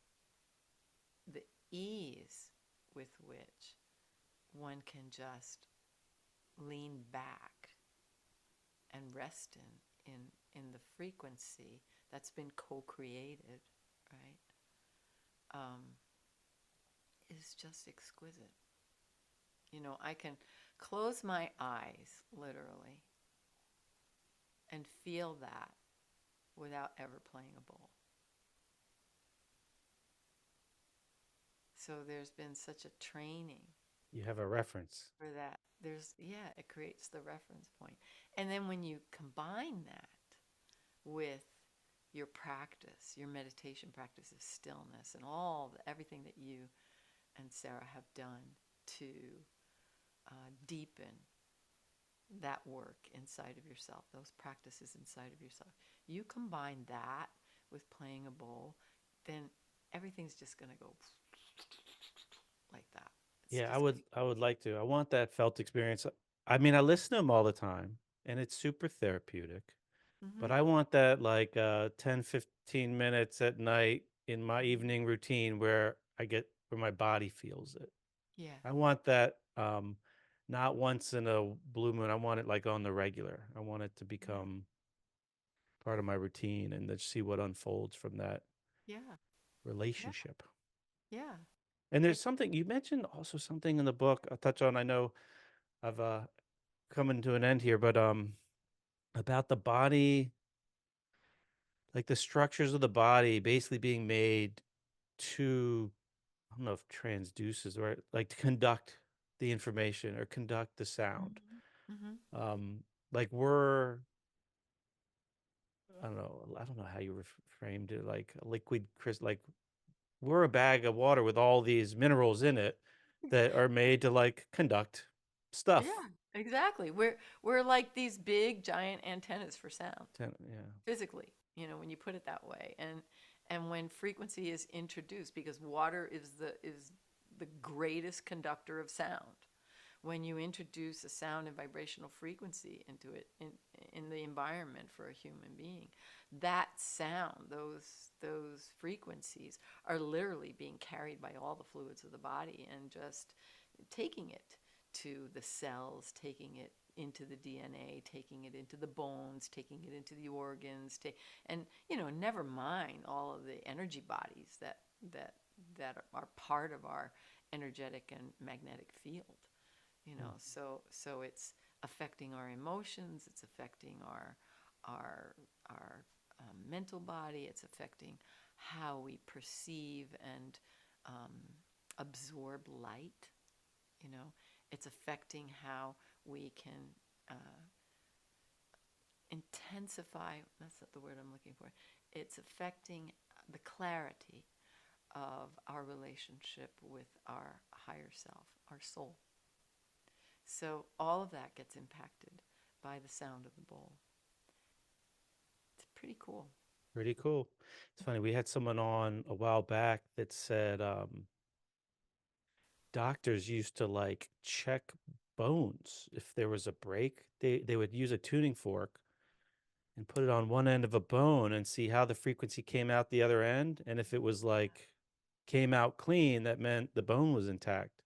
the ease with which one can just lean back and rest in the frequency that's been co-created, right, um, is just exquisite. I can close my eyes literally and feel that without ever playing a bowl. So there's been such a training You have a reference. for that. Yeah, it creates the reference point. And then when you combine that with your practice, your meditation practice of stillness, and everything that you and Sara have done to deepen that work inside of yourself, those practices inside of yourself. You combine that with playing a bowl, then everything's just going to go like that. It's Yeah, just going I would like to. I want that felt experience. I mean, I listen to them all the time and it's super therapeutic, to. but I want that like 10, 15 minutes at night in my evening routine where my body feels it. Yeah. I want that not once in a blue moon. I want it like on the regular. I want it to Yeah. become part of my routine and then see what unfolds from that Yeah. Yeah. relationship. Yeah. And there's It. something you mentioned also something in the book I'll touch on. I know I've coming to an end here, but about the body, like the structures of the body basically being made to, I don't know if transduces, right, like to conduct the information or conduct the sound. Mm-hmm. Mm-hmm. Um, like we're, I don't know how you framed it, like a liquid crystal, like we're a bag of water with all these minerals in it that are made to like conduct Yeah, stuff. exactly. We're like these big giant antennas for sound, Yeah. physically, when you put it that way. And when frequency is introduced, because water is the greatest conductor of sound. When you introduce a sound and vibrational frequency into it in the environment for a human being, that sound, those frequencies are literally being carried by all the fluids of the body and just taking it to the cells, taking it into the DNA, taking it into the bones, taking it into the organs, and never mind all of the energy bodies that are part of our energetic and magnetic field. Mm. So it's affecting our emotions, it's affecting our mental body, it's affecting how we perceive and um, absorb light. You know, it's affecting how we can uh, intensify. That's not the word I'm looking for. It's affecting the clarity of our relationship with our higher self, our soul. So all of that gets impacted by the sound of the bowl. It's pretty cool. Pretty cool. It's funny. We had someone on a while back that said doctors used to like check bones if there was a break. They would use a tuning fork and put it on one end of a bone and see how the frequency came out the other end. And if it was like came out clean, that meant the bone was intact.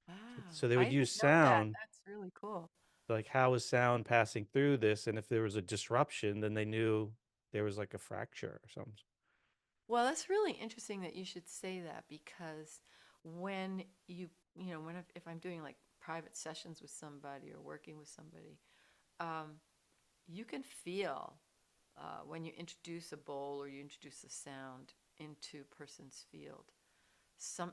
Wow, So they I would use didn't know that. sound, That's really cool. like how is sound passing through this? And if there was a disruption, then they knew there was like a fracture or something. Well, that's really interesting that you should say that because when if I'm doing like private sessions with somebody or working with somebody, um, you can feel when you introduce a bowl or you introduce a sound into a person's field, some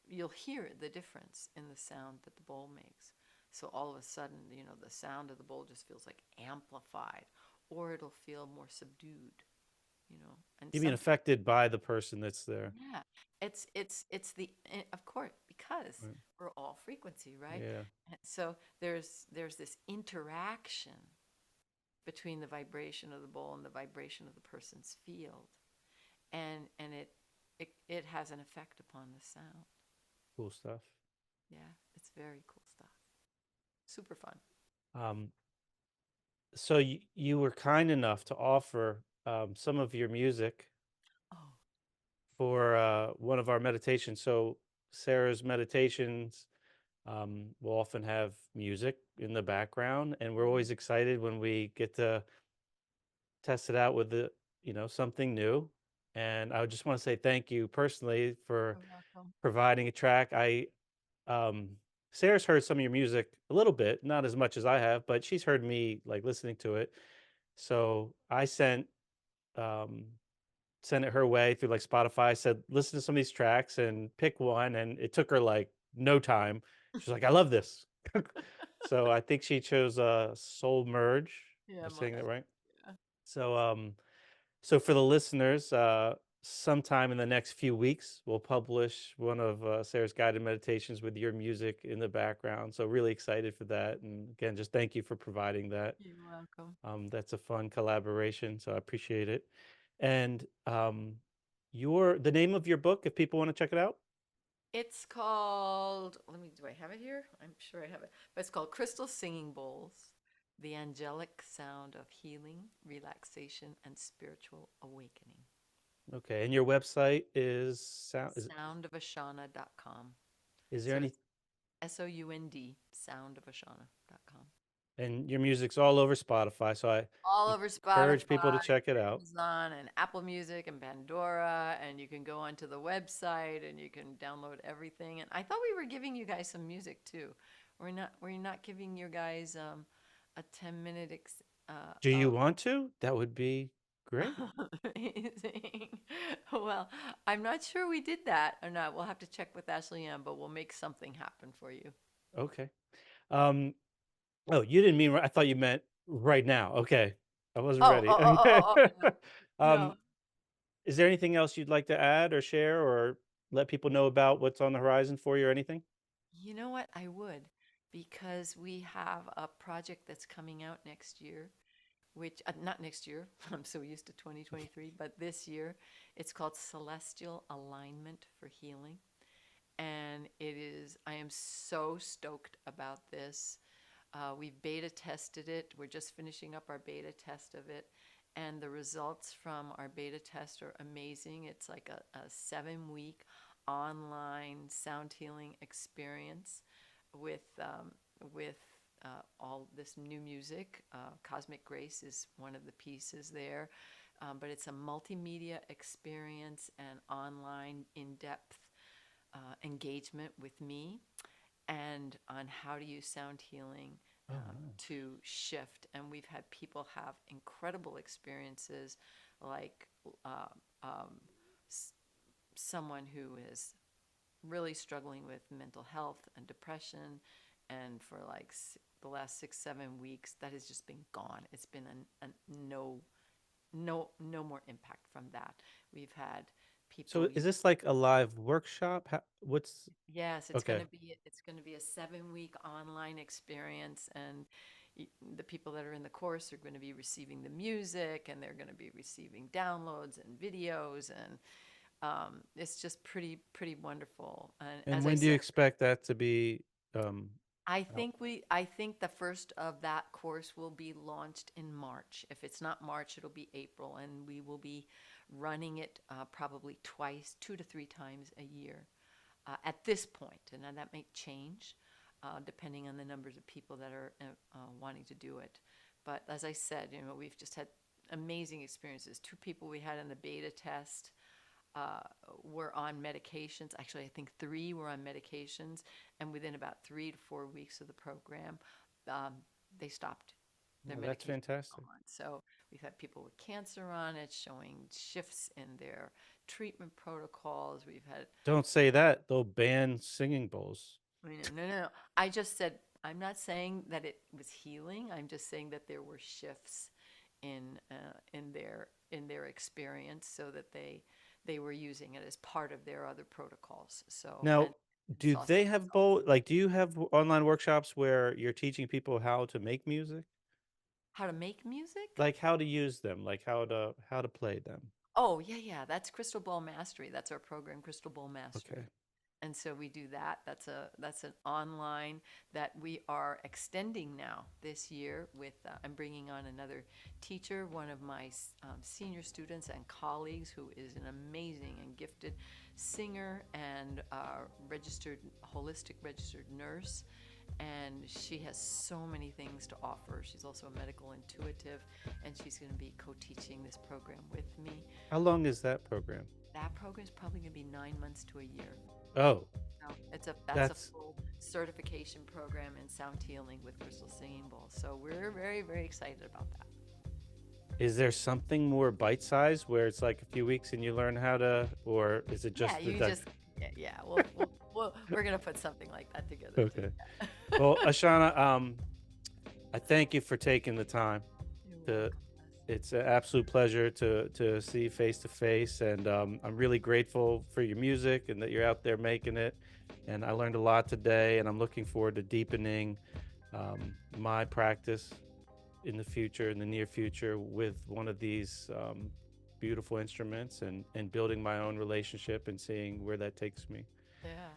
you'll hear the difference in the sound that the bowl makes. So all of a sudden, the sound of the bowl just feels like amplified, or it'll feel more subdued. And You mean some affected by the person that's there? yeah, of course, because Right. we're all frequency, right? Yeah. And so there's this interaction between the vibration of the bowl and the vibration of the person's field, and it has an effect upon the sound. Cool stuff. Yeah, it's very cool stuff. Super fun. Um, so you were kind enough to offer some of your music Oh, for one of our meditations. So Sarah's meditations will often have music in the background, and we're mm, always excited when we get to test it out with something new. And I would just want to say thank you personally for you're welcome. providing a track. Um, Sarah's heard some of your music a little bit, not as much as I have, but she's heard me like listening to it. So I um, sent it her way through like Spotify. I said, listen to some of these tracks and pick one. And it took her like no time. She's like, I love this. So I think she chose Soul Merge. Yeah, Am I saying that right? yeah. So so for the listeners, sometime in the next few weeks, we'll publish one of Sarah's guided meditations with your music in the background. So really excited for that. And again, just thank you for providing that. You're welcome. That's a fun collaboration, so I appreciate it. And the name of your book, if people want to check it out. It's called, let me, do I have it here? I'm sure I have it. But it's called Crystal Singing Bowls, The Angelic Sound of Healing, Relaxation, and Spiritual Awakening. Okay, and your website is Soundofashana.com. is there So any it's SOUND, soundofashana.com. and your music's all over Spotify, so I All over encourage Spotify, people to check it out. Amazon, and Apple Music, and Pandora. And you can go onto the website and you can download everything. And I thought we were giving you guys some music too. We're not giving you guys a 10-minute Do you of want to? That would be great. amazing. Well, I'm not sure we did that or not. We'll have to check with Ashley Ann, but we'll make something happen for you. Okay. Um, oh, you didn't mean I thought you meant right now. Okay. I wasn't Oh, ready. oh, oh, Okay. oh, oh, no, Um, no. is there anything else you'd like to add or share or let people know about what's on the horizon for you or anything? You know what? I would, because we have a project that's coming out next year, which, not next year, I'm so used to 2023, but this year. It's called Celestial Alignment for Healing. And I am so stoked about this. We've beta tested it. We're just finishing up our beta test of it. And the results from our beta test are amazing. It's like a 7-week online sound healing experience with, with all this new music. Cosmic Grace is one of the pieces there. But it's a multimedia experience and online in depth engagement with me and on how to use sound healing Oh, nice. to shift. And we've had people have incredible experiences, like uh, um, s- someone who is really struggling with mental health and depression. And for like the last 6, 7 weeks, that has just been gone. It's been a no more impact from that. We've had So people is use. this like a live workshop? What's Yes, okay? it's going to be a 7-week online experience, and the people that are in the course are going to be receiving the music, and they're going to be receiving downloads and videos, and it's just pretty wonderful. And And as I when do you said, expect that to be um out? I think the first of that course will be launched in March. If it's not March, it'll be April, and we will be running it probably twice, 2 to 3 times a year at this point. And then that may change depending on the numbers of people that are wanting to do it. But as I said, we've just had amazing experiences. 2 people we had in the beta test uh, were on medications. Actually, I think 3 were on medications, and within about 3 to 4 weeks of the program, um, they stopped. Their Well, that's medication was fantastic. gone. So we've had people with cancer on it, showing shifts in their treatment protocols. We've had. Don't say that. They'll ban singing bowls. I mean, no. I just said I'm not saying that it was healing. I'm just saying that there were shifts in their experience, so that they were using it as part of their other protocols. So Now, and do saw some they have results. bowl like do you have online workshops where you're teaching people how to make music? How to make music? Like how to use them, like how to play them. Oh, yeah, yeah. That's Crystal Ball Mastery. That's our program, Crystal Ball Okay. Mastery. And so we do that. That's an online that we are extending now this year with I'm bringing on another teacher, one of my senior students and colleagues who is an amazing and gifted singer and registered holistic registered nurse, and she has so many things to offer. She's also a medical intuitive, and she's going to be co-teaching this program with me. How long is that program? That program is probably going to be 9 months to a year. Oh, No, that's a that's full certification program in sound healing with crystal singing bowls. So we're very, very excited about that. is there something more bite sized where it's like a few weeks and you learn how to, or is it Yeah, just the you duck? just yeah. We're gonna put something like that together too. Okay. Yeah. Well, Ashana, I thank you for taking the time You're to. welcome. It's an absolute pleasure to see face to face, and I'm really grateful for your music and that you're out there making it. And I learned a lot today, and I'm looking forward to deepening my practice in the future, in the near future, with one of these beautiful instruments, and building my own relationship and seeing where that takes me. Yeah.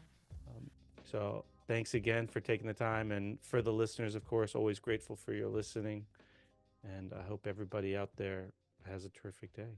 Um, so thanks again for taking the time, and for the listeners, of course, always grateful for your listening. And I hope everybody out there has a terrific day.